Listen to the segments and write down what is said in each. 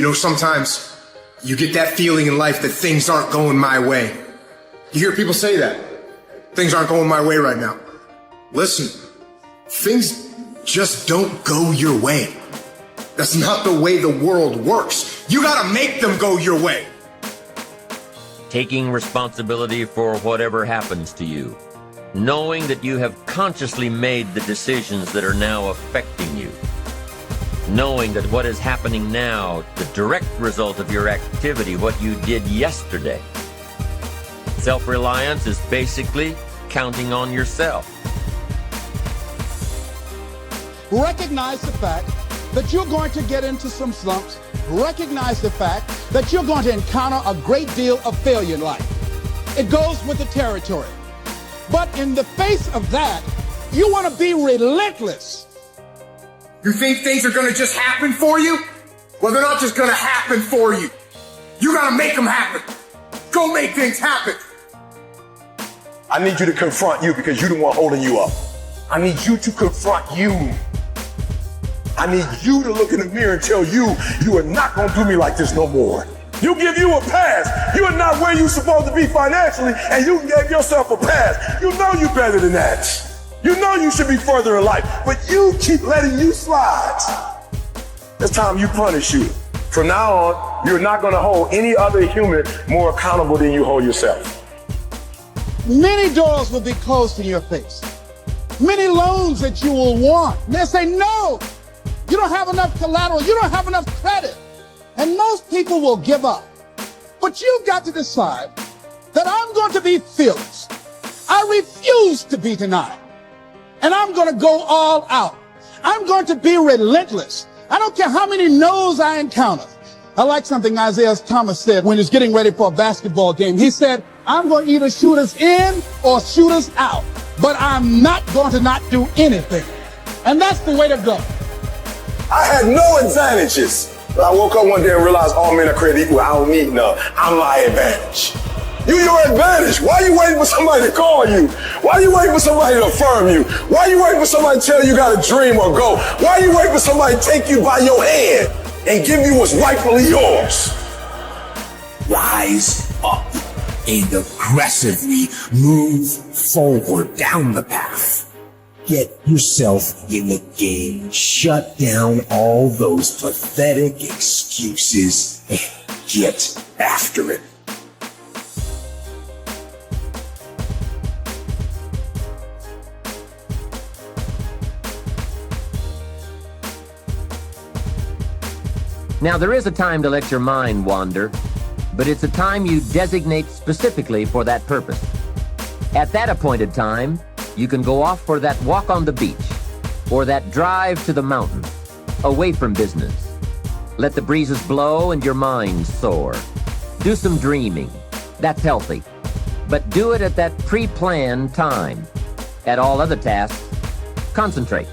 You know, sometimes you get that feeling in life that things aren't going my way. You hear people say that. Things aren't going my way right now. Listen, things just don't go your way. That's not the way the world works. You gotta make them go your way. Taking responsibility for whatever happens to you. Knowing that you have consciously made the decisions that are now affecting you. Knowing that what is happening now, the direct result of your activity, what you did yesterday. Self-reliance is basically counting on yourself. Recognize the fact that you're going to get into some slumps. Recognize the fact that you're going to encounter a great deal of failure in life. It goes with the territory. But in the face of that, you want to be relentless. You think things are gonna just happen for you? Well, they're not just gonna happen for you. You gotta make them happen. Go make things happen. I need you to confront you because you're the one holding you up. I need you to confront you. I need you to look in the mirror and tell you, you are not gonna do me like this no more. You give you a pass. You are not where you're supposed to be financially, and you gave yourself a pass. You know you're better than that. You know you should be further in life, but you keep letting you slide. It's time you punish you. From now on, you're not gonna hold any other human more accountable than you hold yourself. Many doors will be closed in your face. Many loans that you will want. They'll say, no, you don't have enough collateral. You don't have enough credit. And most people will give up. But you've got to decide that I'm going to be fearless. I refuse to be denied. And I'm going to go all out. I'm going to be relentless. I don't care how many no's I encounter. I like something Isaiah Thomas said when he was getting ready for a basketball game. He said, I'm going to either shoot us in or shoot us out, but I'm not going to not do anything. And that's the way to go. I had no advantages. But I woke up one day and realized all men are created equal. I don't need none. I'm my advantage. You your advantage. Why are you waiting for somebody to call you? Why are you waiting for somebody to affirm you? Why are you waiting for somebody to tell you you got a dream or go? Why are you waiting for somebody to take you by your hand and give you what's rightfully yours? Rise up and aggressively move forward down the path. Get yourself in the game. Shut down all those pathetic excuses and get after it. Now, there is a time to let your mind wander, but it's a time you designate specifically for that purpose. At that appointed time, you can go off for that walk on the beach, or that drive to the mountain, away from business. Let the breezes blow and your mind soar. Do some dreaming. That's healthy. But do it at that pre-planned time. At all other tasks, concentrate.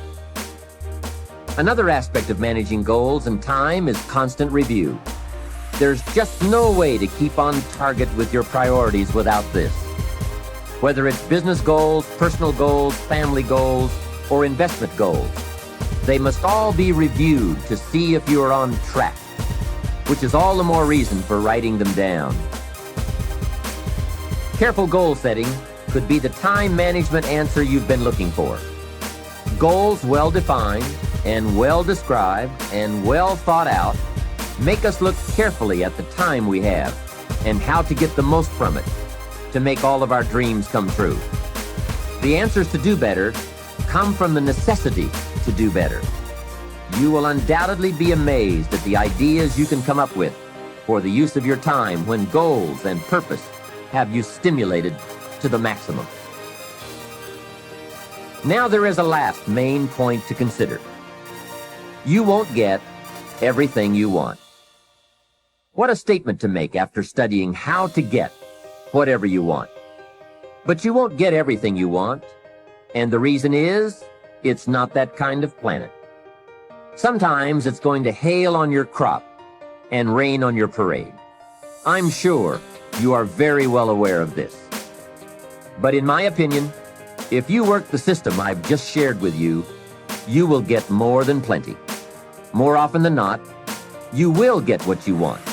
Another aspect of managing goals and time is constant review. There's just no way to keep on target with your priorities without this. Whether it's business goals, personal goals, family goals, or investment goals, they must all be reviewed to see if you are on track, which is all the more reason for writing them down. Careful goal setting could be the time management answer you've been looking for. Goals well defined and well described and well thought out make us look carefully at the time we have and how to get the most from it to make all of our dreams come true. The answers to do better come from the necessity to do better. You will undoubtedly be amazed at the ideas you can come up with for the use of your time when goals and purpose have you stimulated to the maximum. Now there is a last main point to consider. You won't get everything you want. What a statement to make after studying how to get whatever you want. But you won't get everything you want, and the reason is, it's not that kind of planet. Sometimes it's going to hail on your crop and rain on your parade. I'm sure you are very well aware of this. But in my opinion, if you work the system I've just shared with you, you will get more than plenty. More often than not, you will get what you want.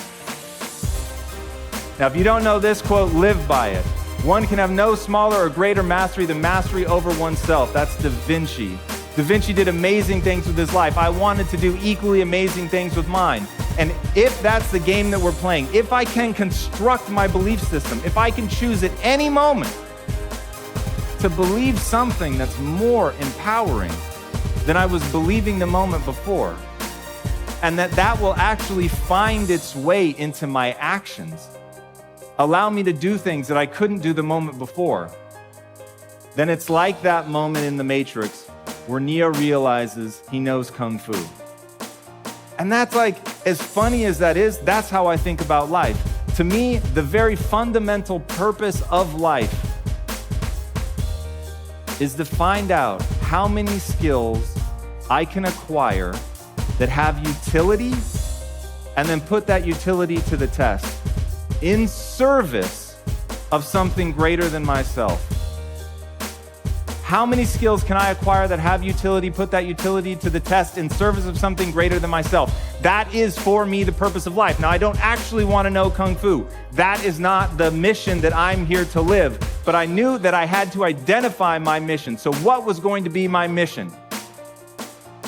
Now, if you don't know this quote, live by it. One can have no smaller or greater mastery than mastery over oneself. That's Da Vinci. Da Vinci did amazing things with his life. I wanted to do equally amazing things with mine. And if that's the game that we're playing, if I can construct my belief system, if I can choose at any moment to believe something that's more empowering than I was believing the moment before, and that will actually find its way into my actions, allow me to do things that I couldn't do the moment before, then it's like that moment in The Matrix where Neo realizes he knows Kung Fu. And that's like, as funny as that is, that's how I think about life. To me, the very fundamental purpose of life is to find out how many skills I can acquire that have utility, and then put that utility to the test in service of something greater than myself. How many skills can I acquire that have utility, put that utility to the test in service of something greater than myself? That is, for me, the purpose of life. Now, I don't actually want to know Kung Fu. That is not the mission that I'm here to live. But I knew that I had to identify my mission. So what was going to be my mission?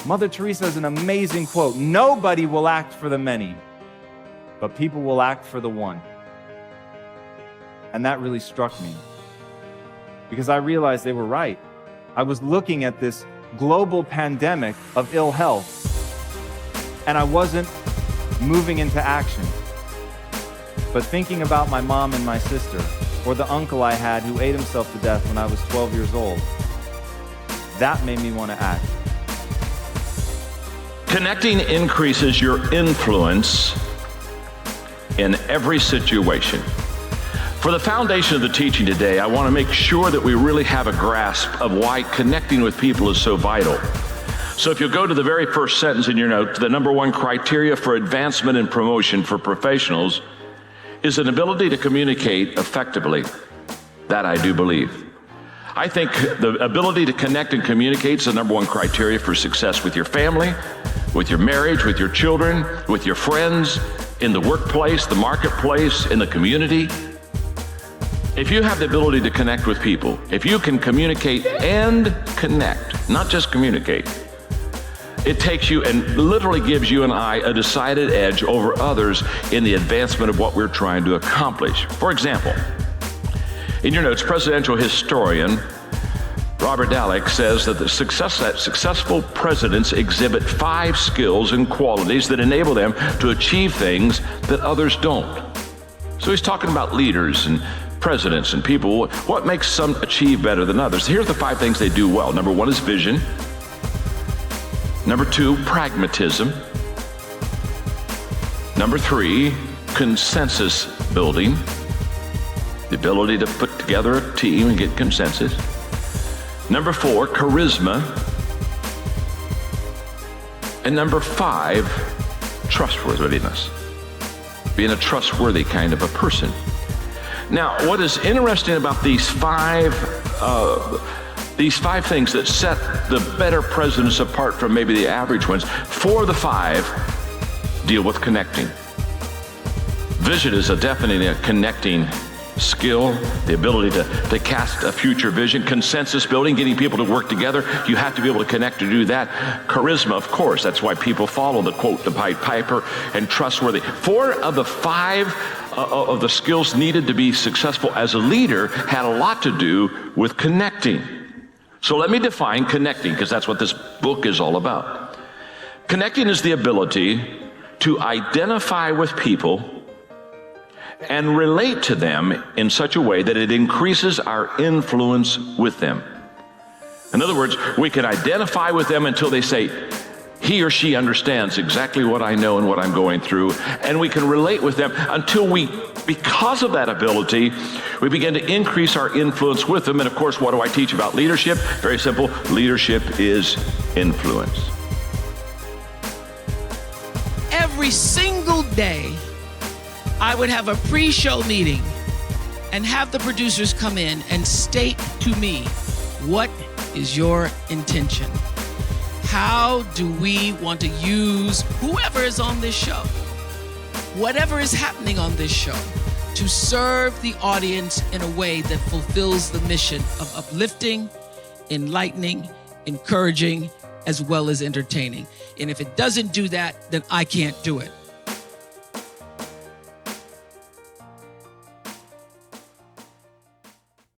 Mother Teresa has an amazing quote. Nobody will act for the many, but people will act for the one. And that really struck me, because I realized they were right. I was looking at this global pandemic of ill health, and I wasn't moving into action, but thinking about my mom and my sister, or the uncle I had who ate himself to death when I was 12 years old. That made me want to act. Connecting increases your influence in every situation. For the foundation of the teaching today, I want to make sure that we really have a grasp of why connecting with people is so vital. So if you'll go to the very first sentence in your note, the number one criteria for advancement and promotion for professionals is an ability to communicate effectively. That I do believe. I think the ability to connect and communicate is the number one criteria for success with your family, with your marriage, with your children, with your friends, in the workplace, the marketplace, in the community. If you have the ability to connect with people, if you can communicate and connect, not just communicate, it takes you and literally gives you and I a decided edge over others in the advancement of what we're trying to accomplish. For example, in your notes, presidential historian Robert Dallek says that successful presidents exhibit 5 skills and qualities that enable them to achieve things that others don't. So he's talking about leaders and presidents and people, what makes some achieve better than others. Here's the 5 things they do well. Number 1 is vision. Number 2, pragmatism. Number 3, consensus building. The ability to put together a team and get consensus. Number 4, charisma. And number 5, trustworthiness. Being a trustworthy kind of a person. Now, what is interesting about these 5 things that set the better presidents apart from maybe the average ones, 4 of the 5 deal with connecting. Vision is definitely a connecting skill, the ability to cast a future vision. Consensus building, getting people to work together. You have to be able to connect to do that. Charisma, of course, that's why people follow the quote, the Pied Piper, and trustworthy. 4 of the 5 of the skills needed to be successful as a leader had a lot to do with connecting. So let me define connecting, because that's what this book is all about. Connecting is the ability to identify with people and relate to them in such a way that it increases our influence with them. In other words, we can identify with them until they say, he or she understands exactly what I know and what I'm going through, and we can relate with them until we, because of that ability, we begin to increase our influence with them. And of course, what do I teach about leadership? Very simple. Leadership is influence. Every single day, I would have a pre-show meeting and have the producers come in and state to me, what is your intention? how do we want to use whoever is on this show, whatever is happening on this show, to serve the audience in a way that fulfills the mission of uplifting, enlightening, encouraging, as well as entertaining. And if it doesn't do that, then I can't do it.